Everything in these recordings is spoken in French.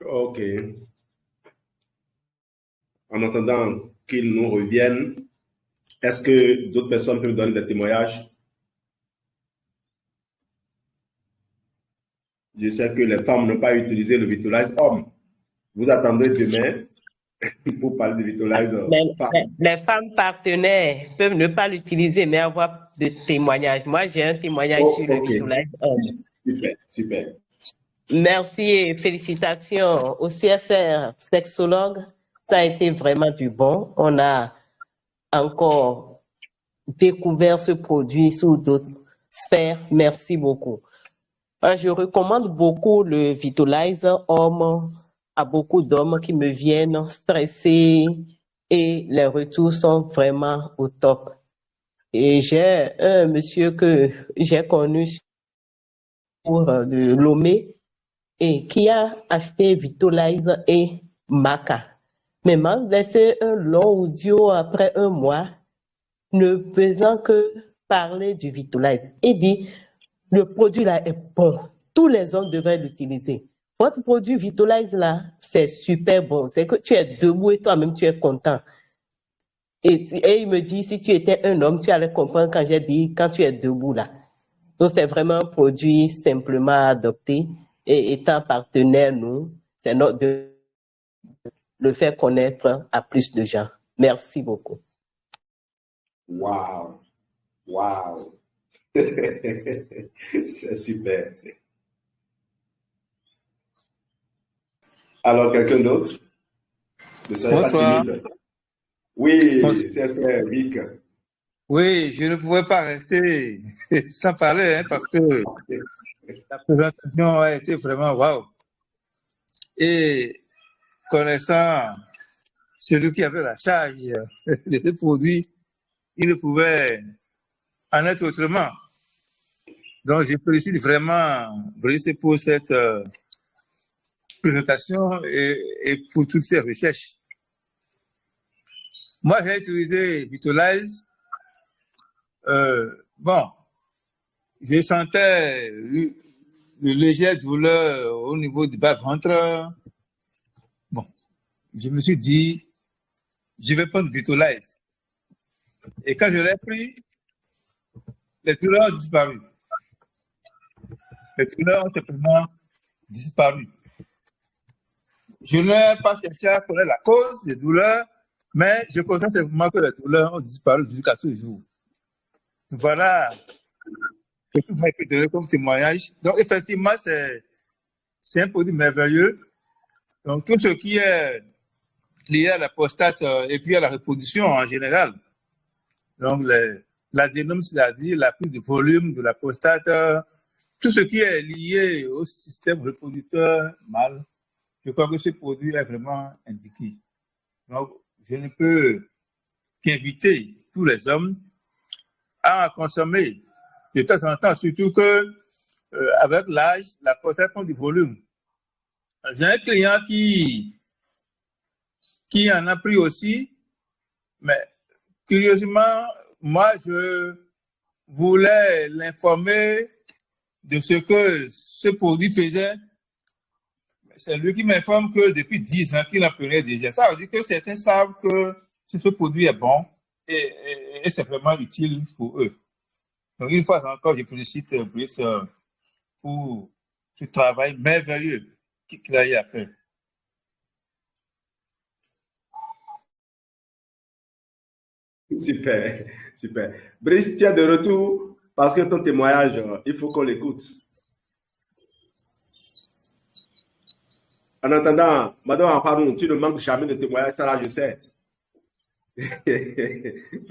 Ok. En attendant qu'ils nous reviennent, est-ce que d'autres personnes peuvent donner des témoignages? Je sais que les femmes n'ont pas utilisé le Vitolize homme. Vous attendez demain pour parler de Vitolize femme. Les femmes partenaires peuvent ne pas l'utiliser, mais avoir de témoignages. Moi, j'ai un témoignage sur le Vitolize homme. Super, super. Merci et félicitations au CSR sexologue. Ça a été vraiment du bon. On a encore découvert ce produit sous d'autres sphères. Merci beaucoup. Je recommande beaucoup le Vitolize homme à beaucoup d'hommes qui me viennent stressés et les retours sont vraiment au top. Et j'ai un monsieur que j'ai connu de Lomé et qui a acheté Vitolize et Maca. Mais m'a laissé un long audio après un mois ne faisant que parler du Vitolize. Il dit, le produit là est bon. Tous les hommes devraient l'utiliser. Votre produit Vitolize là, c'est super bon. C'est que tu es debout et toi-même tu es content. Et il me dit, si tu étais un homme, tu allais comprendre quand j'ai dit, quand tu es debout là. Donc c'est vraiment un produit simplement adopté. Et étant partenaire, nous, c'est notre de le faire connaître à plus de gens. Merci beaucoup. Wow. Wow. C'est super. Alors, quelqu'un d'autre? Bonsoir. Oui, c'est Vic. Oui, je ne pouvais pas rester sans parler, hein, parce que la présentation a été vraiment waouh. Et connaissant celui qui avait la charge de ce produit, il ne pouvait en être autrement. Donc, je félicite vraiment Brice pour cette présentation et pour toutes ces recherches. Moi, j'ai utilisé Vitolize. Bon, je sentais une légère douleur au niveau du bas-ventre. Bon, je me suis dit, je vais prendre Vitolize. Et quand je l'ai pris, les douleurs ont disparu. Les douleurs ont simplement disparu. Je n'ai pas cherché à connaître la cause des douleurs, mais je constate simplement que les douleurs ont disparu jusqu'à ce jour. Voilà ce que vous pu donner comme témoignage. Donc, effectivement, c'est un produit merveilleux. Donc, tout ce qui est lié à la prostate et puis à la reproduction en général. Donc, l'adénome, c'est-à-dire la prise de volume de la prostate, tout ce qui est lié au système reproducteur mâle, je crois que ce produit est vraiment indiqué. Donc, je ne peux qu'inviter tous les hommes à en consommer de temps en temps, surtout que avec l'âge, la prostate prend du volume. J'ai un client qui en a pris aussi, mais curieusement, moi, je voulais l'informer de ce que ce produit faisait. C'est lui qui m'informe que depuis 10 ans qu'il en prenait déjà. Ça veut dire que certains savent que ce produit est bon et c'est vraiment utile pour eux. Donc, une fois encore, je félicite Brice pour ce travail merveilleux qu'il a eu à faire. Super, super. Brice, tu es de retour parce que ton témoignage, il faut qu'on l'écoute. En attendant, Madame Amparon, tu ne manques jamais de témoignages, ça là je sais.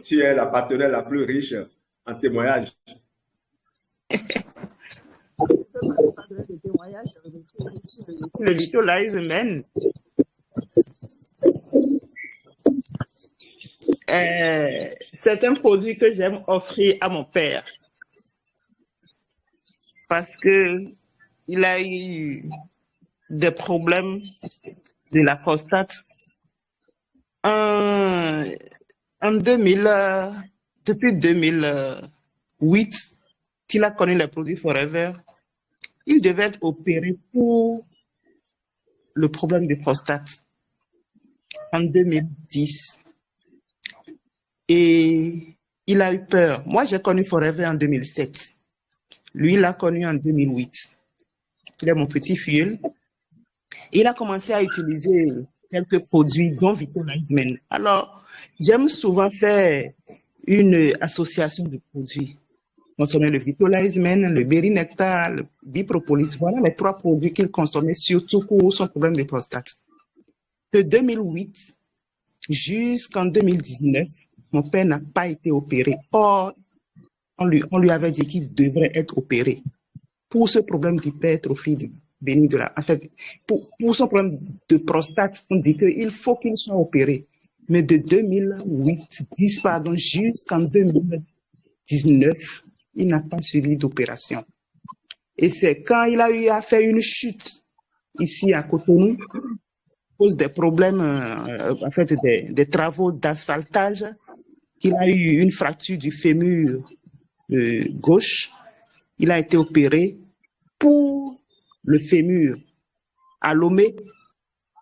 Tu es la partenaire la plus riche en témoignages. Le Vitolize Men. C'est un produit que j'aime offrir à mon père parce que il a eu des problèmes de la prostate depuis 2008 qu'il a connu les produits Forever. Il devait être opéré pour le problème de prostate en 2010. Et il a eu peur. Moi, j'ai connu Forever en 2007. Lui, il l'a connu en 2008. Il est mon petit filleul. Il a commencé à utiliser quelques produits, dont Vitolize Men. Alors, j'aime souvent faire une association de produits. Consommer le Vitolize Men, le Berry Nectar, le Bipropolis. Voilà les 3 produits qu'il consommait, surtout pour son problème de prostate. De 2008 jusqu'en 2019, mon père n'a pas été opéré. Or, on lui avait dit qu'il devrait être opéré pour ce problème d'hypertrophie bénigne de la... En fait, pour son problème de prostate, on dit qu'il faut qu'il soit opéré. Mais de 2008, jusqu'en 2019, il n'a pas suivi d'opération. Et c'est quand il a eu à faire une chute ici à Cotonou, à cause des problèmes, en fait, des travaux d'asphaltage, qu'il a eu une fracture du fémur gauche. Il a été opéré pour le fémur à Lomé.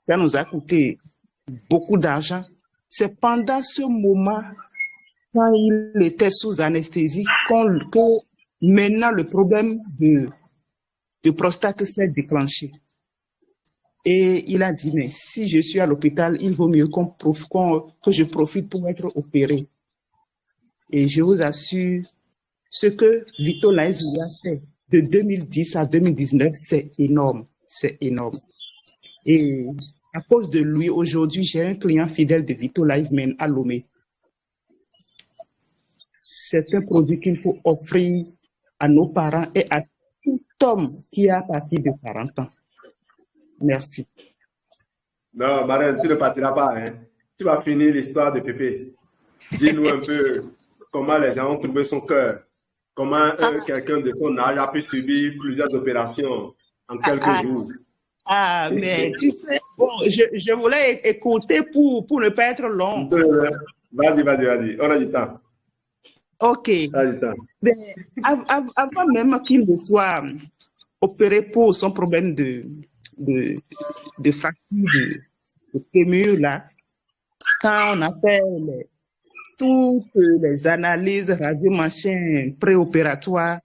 Ça nous a coûté beaucoup d'argent. C'est pendant ce moment, quand il était sous anesthésie, que maintenant le problème de prostate s'est déclenché. Et il a dit, mais si je suis à l'hôpital, il vaut mieux que je profite pour être opéré. Et je vous assure, ce que Vitolize lui a fait de 2010 à 2019, c'est énorme. C'est énorme. Et à cause de lui, aujourd'hui, j'ai un client fidèle de Vitolize Men à Lomé. C'est un produit qu'il faut offrir à nos parents et à tout homme qui a parti de 40 ans. Merci. Non, Marraine, tu ne partiras pas. Hein. Tu vas finir l'histoire de Pépé. Dis-nous un peu comment les gens ont trouvé son cœur. Comment quelqu'un de son âge a pu subir plusieurs opérations en quelques jours. Mais tu sais, bon, je voulais écouter pour ne pas être long. Vas-y, on a du temps. Ok. Mais avant même qu'il ne soit opéré pour son problème de fracture de fémur, là, quand on a fait toutes les analyses radio-machin préopératoires,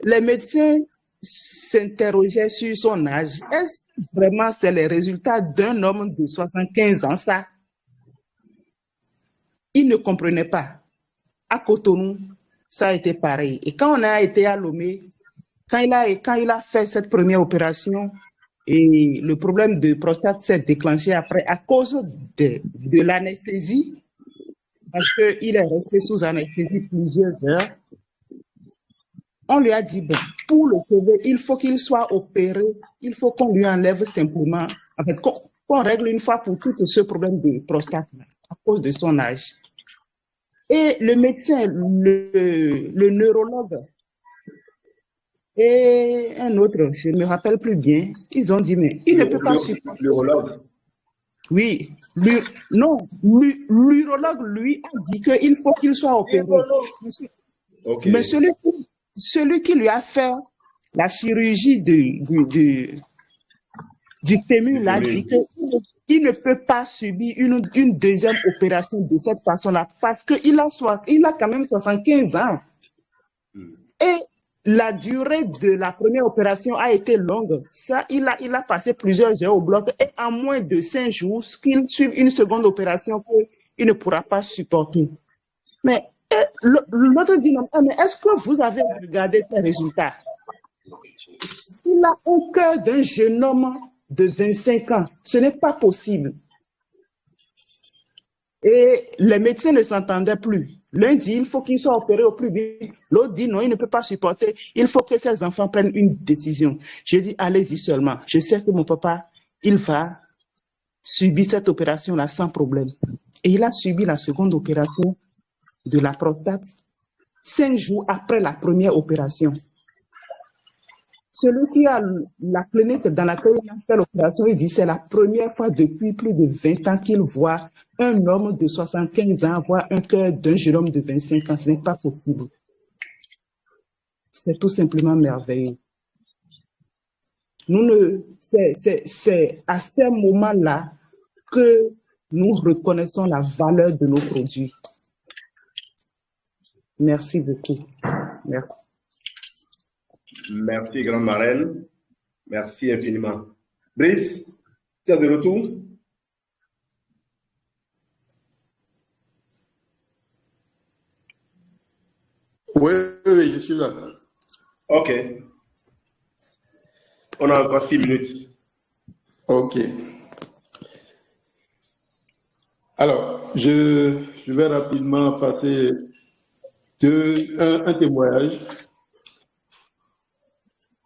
les médecins s'interrogeaient sur son âge. Est-ce que vraiment c'est les résultats d'un homme de 75 ans, ça? Ils ne comprenaient pas. À Cotonou, ça a été pareil. Et quand on a été à Lomé, quand il a fait cette première opération, et le problème de prostate s'est déclenché après à cause de l'anesthésie, parce qu'il est resté sous anesthésie plusieurs heures. On lui a dit, bon, pour le sauver, il faut qu'il soit opéré, il faut qu'on lui enlève simplement, en fait, qu'on règle une fois pour toutes ce problème de prostate à cause de son âge. Et le médecin, le neurologue et un autre, je ne me rappelle plus bien, ils ont dit, mais il ne peut pas supporter. L'urologue. Oui, l'urologue, lui, a dit qu'il faut qu'il soit opéré. Okay. Mais celui qui lui a fait la chirurgie du fémur, là, dit qu'il ne peut pas subir une deuxième opération de cette façon-là parce qu'il a quand même 75 ans. Et la durée de la première opération a été longue. Ça, il a passé plusieurs heures au bloc et en moins de 5 jours, qu'il suive une seconde opération qu'il ne pourra pas supporter. Mais l'autre dit, non, mais est-ce que vous avez regardé ces résultats? Il a au cœur d'un jeune homme de 25 ans. Ce n'est pas possible. Et les médecins ne s'entendaient plus. L'un dit, il faut qu'il soit opéré au plus vite. L'autre dit, non, il ne peut pas supporter. Il faut que ses enfants prennent une décision. Je dis, allez-y seulement. Je sais que mon papa, il va subir cette opération-là sans problème. Et il a subi la seconde opération de la prostate 5 jours après la première opération. Celui qui a la clinique dans laquelle il a fait l'opération, il dit c'est la première fois depuis plus de 20 ans qu'il voit un homme de 75 ans avoir un cœur d'un jeune homme de 25 ans. Ce n'est pas possible. C'est tout simplement merveilleux. C'est à ces moments-là que nous reconnaissons la valeur de nos produits. Merci beaucoup. Merci. Merci, grande marraine. Merci infiniment. Brice, tu es de retour? Oui, je suis là. OK. On a encore 6 minutes. OK. Alors, je vais rapidement passer un témoignage.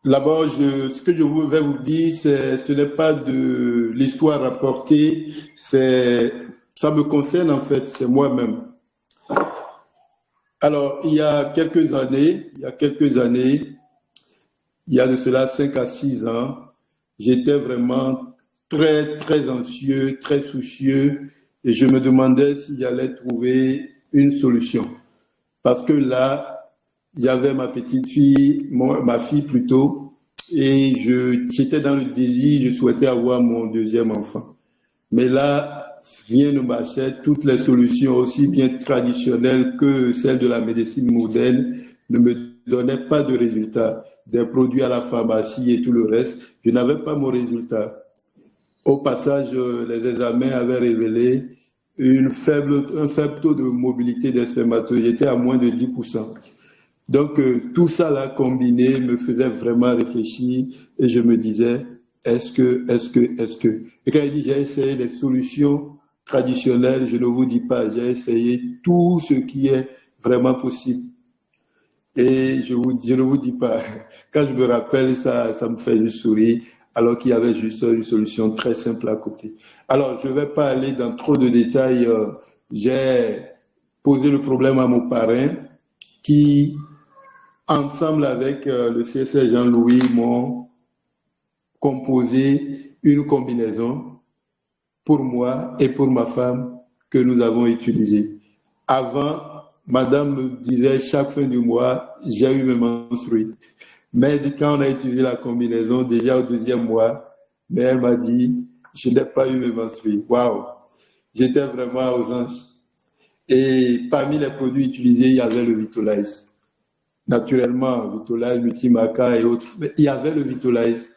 D'abord, ce que je vais vous dire, ce n'est pas de l'histoire rapportée, ça me concerne en fait, c'est moi-même. Alors, il y a quelques années, il y a de cela 5 à 6 ans, j'étais vraiment très, très anxieux, très soucieux, et je me demandais si j'allais trouver une solution. Parce que là, j'avais ma petite fille, ma fille plutôt, et j'étais dans le désir, je souhaitais avoir mon deuxième enfant. Mais là, rien ne marchait, toutes les solutions, aussi bien traditionnelles que celles de la médecine moderne, ne me donnaient pas de résultat. Des produits à la pharmacie et tout le reste, je n'avais pas mon résultat. Au passage, les examens avaient révélé un faible taux de mobilité des spermatozoïdes, j'étais à moins de 10%. Donc, tout ça là combiné me faisait vraiment réfléchir et je me disais, est-ce que. Et quand il dit, j'ai essayé les solutions traditionnelles, je ne vous dis pas, j'ai essayé tout ce qui est vraiment possible. Et je ne vous dis pas, quand je me rappelle, ça me fait juste sourire, alors qu'il y avait juste une solution très simple à côté. Alors, je ne vais pas aller dans trop de détails. J'ai posé le problème à mon parrain qui, ensemble avec le CSR Jean-Louis, m'ont composé une combinaison pour moi et pour ma femme que nous avons utilisée. Avant, madame me disait chaque fin du mois, j'ai eu mes menstrues. Mais quand on a utilisé la combinaison, déjà au 2e mois, mais elle m'a dit, je n'ai pas eu mes menstrues. Waouh! J'étais vraiment aux anges. Et parmi les produits utilisés, il y avait le Vitolize. Naturellement, Vitolize, Multimaca et autres, mais il y avait le Vitolize.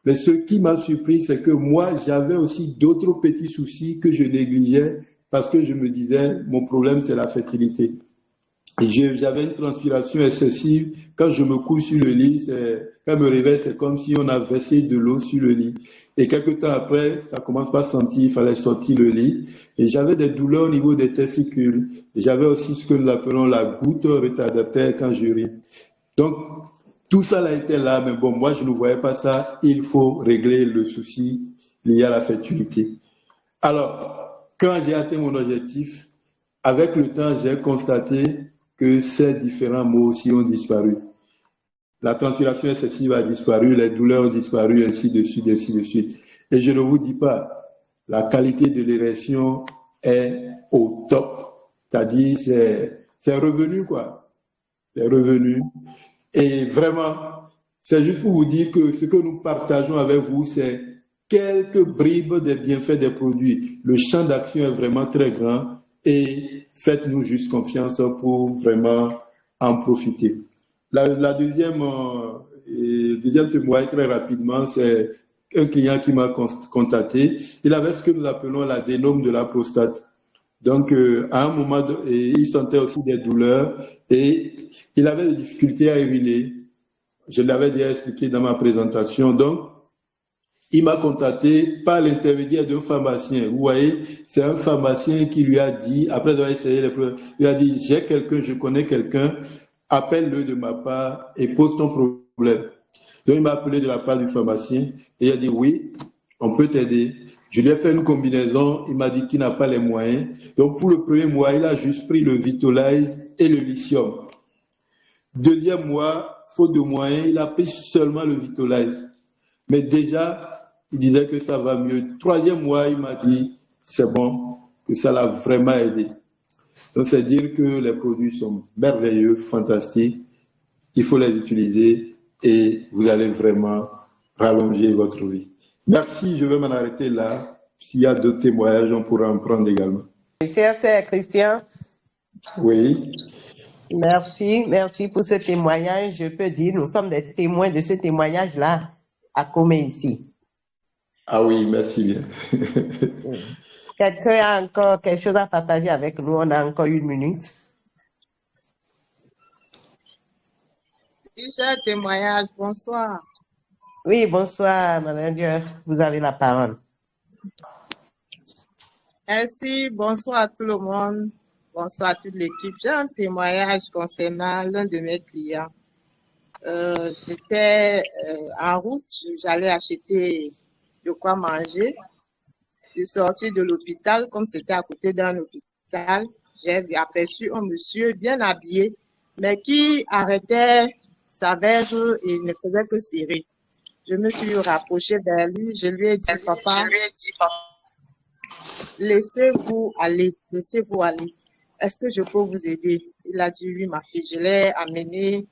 Mais ce qui m'a surpris, c'est que moi, j'avais aussi d'autres petits soucis que je négligeais parce que je me disais, mon problème, c'est la fertilité. J'avais une transpiration excessive. Quand je me couche sur le lit, quand je me réveille, c'est comme si on a versé de l'eau sur le lit. Et quelques temps après, ça commence pas à sentir, il fallait sortir le lit. Et j'avais des douleurs au niveau des testicules. Et j'avais aussi ce que nous appelons la goutte retardataire quand j'urine. Donc, tout ça a été là, mais bon, moi, je ne voyais pas ça. Il faut régler le souci lié à la fertilité. Alors, quand j'ai atteint mon objectif, avec le temps, j'ai constaté que ces différents maux aussi ont disparu. La transpiration excessive a disparu, les douleurs ont disparu, ainsi de suite, ainsi de suite. Et je ne vous dis pas, la qualité de l'érection est au top. C'est-à-dire, c'est revenu, quoi. C'est revenu. Et vraiment, c'est juste pour vous dire que ce que nous partageons avec vous, c'est quelques bribes des bienfaits des produits. Le champ d'action est vraiment très grand et faites-nous juste confiance pour vraiment en profiter. Le deuxième témoignage, très rapidement, c'est un client qui m'a contacté. Il avait ce que nous appelons l'adénome de la prostate. Donc, à un moment, il sentait aussi des douleurs et il avait des difficultés à uriner. Je l'avais déjà expliqué dans ma présentation. Donc, il m'a contacté par l'intermédiaire d'un pharmacien. Vous voyez, c'est un pharmacien qui lui a dit, après avoir essayé les preuves, il a dit, j'ai quelqu'un, je connais quelqu'un, appelle-le de ma part et pose ton problème. Donc, il m'a appelé de la part du pharmacien et il a dit, oui, on peut t'aider. Je lui ai fait une combinaison, il m'a dit qu'il n'a pas les moyens. Donc, pour le premier mois, il a juste pris le Vitolize et le lithium. Deuxième mois, faute de moyens, il a pris seulement le Vitolize. Mais déjà, il disait que ça va mieux. Troisième mois, il m'a dit, c'est bon, que ça l'a vraiment aidé. Donc, c'est dire que les produits sont merveilleux, fantastiques. Il faut les utiliser et vous allez vraiment rallonger votre vie. Merci, je vais m'en arrêter là. S'il y a d'autres témoignages, on pourra en prendre également. C'est Christian. Oui. Merci pour ce témoignage. Je peux dire, nous sommes des témoins de ce témoignage-là à Comé ici. Ah oui, merci bien. Quelqu'un a encore quelque chose à partager avec nous? On a encore 1 minute. J'ai un témoignage. Bonsoir. Oui, bonsoir, Madame Dieu. Vous avez la parole. Merci. Bonsoir à tout le monde. Bonsoir à toute l'équipe. J'ai un témoignage concernant l'un de mes clients. J'étais en route. J'allais acheter de quoi manger. Je suis sortie de l'hôpital. Comme c'était à côté d'un hôpital, j'ai aperçu un monsieur bien habillé, mais qui arrêtait sa verge et ne faisait que serrer. Je me suis rapprochée vers lui. Je lui ai dit, papa, laissez-vous aller. Est-ce que je peux vous aider? Il a dit, oui, ma fille. Je l'ai amené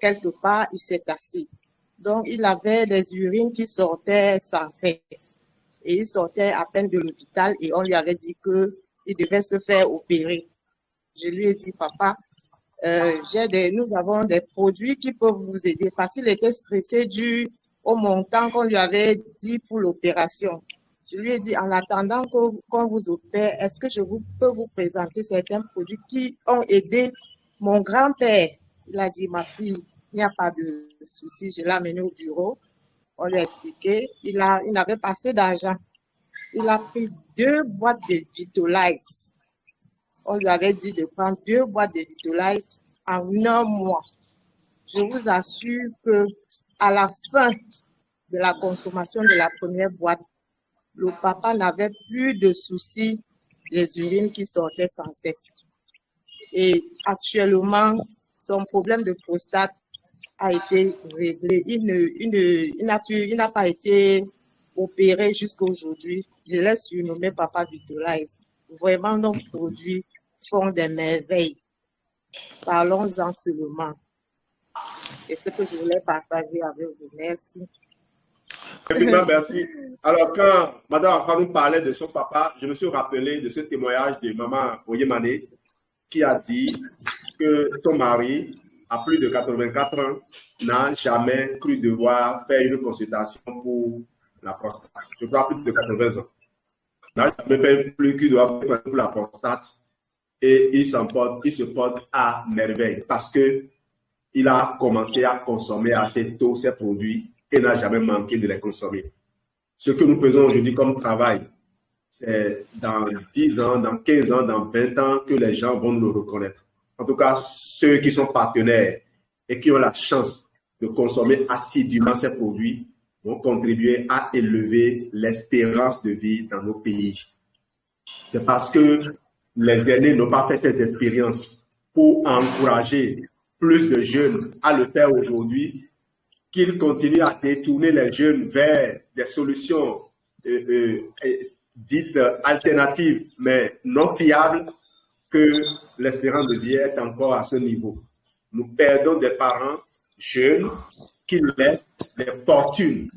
quelque part. Il s'est assis. Donc, il avait des urines qui sortaient sans cesse. Et il sortait à peine de l'hôpital et on lui avait dit qu'il devait se faire opérer. Je lui ai dit, papa, nous avons des produits qui peuvent vous aider parce qu'il était stressé dû au montant qu'on lui avait dit pour l'opération. Je lui ai dit, en attendant qu'on vous opère, est-ce que je peux vous présenter certains produits qui ont aidé mon grand-père? Il a dit, ma fille, il n'y a pas de souci. Je l'ai amené au bureau. On lui a expliqué. Il n'avait pas assez d'argent. Il a pris 2 boîtes de Vitolize. On lui avait dit de prendre 2 boîtes de Vitolize en 1 mois. Je vous assure que à la fin de la consommation de la première boîte, le papa n'avait plus de soucis des urines qui sortaient sans cesse. Et actuellement, son problème de prostate a été réglé. Il n'a pas été opéré jusqu'à aujourd'hui. Je l'ai surnommé Papa Vitolize. Vraiment, nos produits font des merveilles. Parlons-en seulement. Et ce que je voulais partager avec vous. Merci. Merci. Alors, quand Mme Afra nous parlait de son papa, je me suis rappelé de ce témoignage de Maman Oyemane qui a dit que son mari, à plus de 84 ans, n'a jamais cru devoir faire une consultation pour la prostate. Je crois plus de 80 ans. N'a jamais fait plus qu'il doit faire pour la prostate. Et il se porte à merveille parce qu'il a commencé à consommer assez tôt ces produits et n'a jamais manqué de les consommer. Ce que nous faisons aujourd'hui comme travail, c'est dans 10 ans, dans 15 ans, dans 20 ans que les gens vont nous reconnaître. En tout cas, ceux qui sont partenaires et qui ont la chance de consommer assidûment ces produits vont contribuer à élever l'espérance de vie dans nos pays. C'est parce que les aînés n'ont pas fait ces expériences pour encourager plus de jeunes à le faire aujourd'hui qu'ils continuent à détourner les jeunes vers des solutions dites alternatives, mais non fiables, que l'espérance de vie est encore à ce niveau. Nous perdons des parents jeunes qui laissent des fortunes.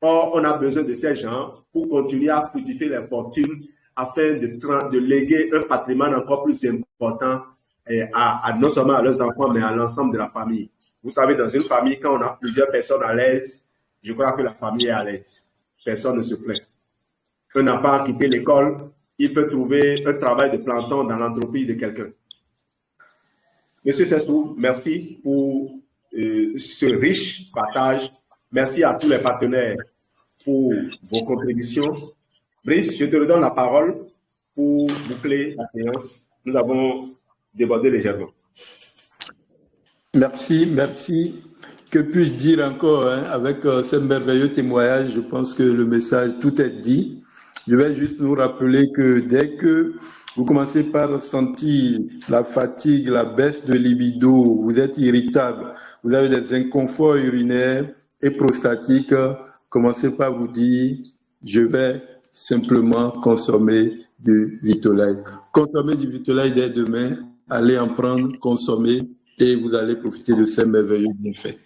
Or, on a besoin de ces gens pour continuer à fructifier les fortunes afin de léguer un patrimoine encore plus important non seulement à leurs enfants, mais à l'ensemble de la famille. Vous savez, dans une famille, quand on a plusieurs personnes à l'aise, je crois que la famille est à l'aise. Personne ne se plaint. Un enfant a quitté l'école, il peut trouver un travail de planton dans l'entreprise de quelqu'un. Monsieur Sessou, merci pour ce riche partage. Merci à tous les partenaires pour vos contributions. Brice, je te redonne la parole pour boucler la séance. Nous avons débordé légèrement. Merci, merci. Que puis-je dire encore avec ce merveilleux témoignage? Je pense que le message, tout est dit. Je vais juste nous rappeler que dès que vous commencez par sentir la fatigue, la baisse de libido, vous êtes irritable, vous avez des inconforts urinaires et prostatiques, commencez par vous dire, je vais simplement consommer du Vitolize. Consommez du Vitolize dès demain, allez en prendre, consommer et vous allez profiter de ces merveilleux bienfaits.